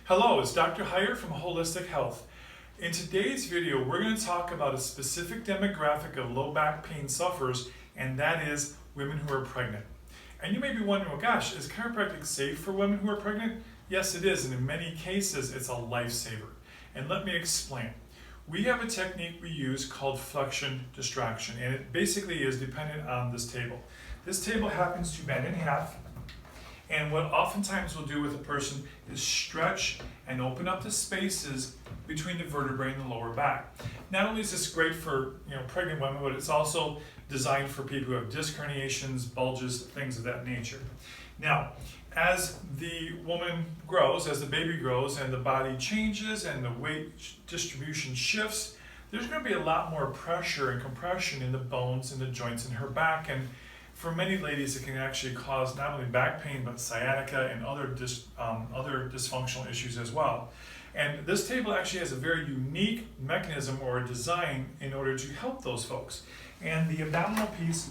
Hello, it's Dr. Heyer from Holistic Health. In today's video, we're going to talk about a specific demographic of low back pain sufferers, and that is women who are pregnant. And you may be wondering, well, gosh, is chiropractic safe for women who are pregnant? Yes, it is, and in many cases, it's a lifesaver. And let me explain. We have a technique we use called flexion distraction, and it basically is dependent on this table. This table happens to bend in half. And what oftentimes we'll do with a person is stretch and open up the spaces between the vertebrae and the lower back. Not only is this great for pregnant women, but it's also designed for people who have disc herniations, bulges, things of that nature. Now, as the woman grows, as the baby grows and the body changes and the weight distribution shifts, there's going to be a lot more pressure and compression in the bones and the joints in her back. And for many ladies, it can actually cause not only back pain, but sciatica and other dysfunctional issues as well. And this table actually has a very unique mechanism or design in order to help those folks. And the abdominal piece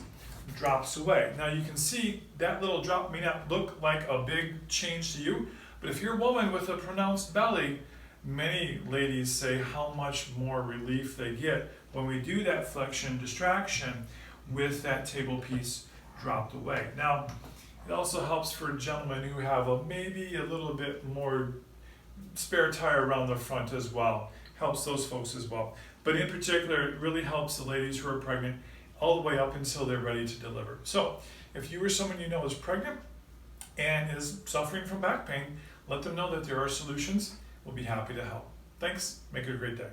drops away. Now you can see that little drop may not look like a big change to you, but if you're a woman with a pronounced belly, many ladies say how much more relief they get when we do that flexion distraction with that table piece dropped away. Now, it also helps for gentlemen who have maybe a little bit more spare tire around the front as well. Helps those folks as well. But in particular, it really helps the ladies who are pregnant all the way up until they're ready to deliver. So, if you or someone you know is pregnant and is suffering from back pain, let them know that there are solutions. We'll be happy to help. Thanks. Make it a great day.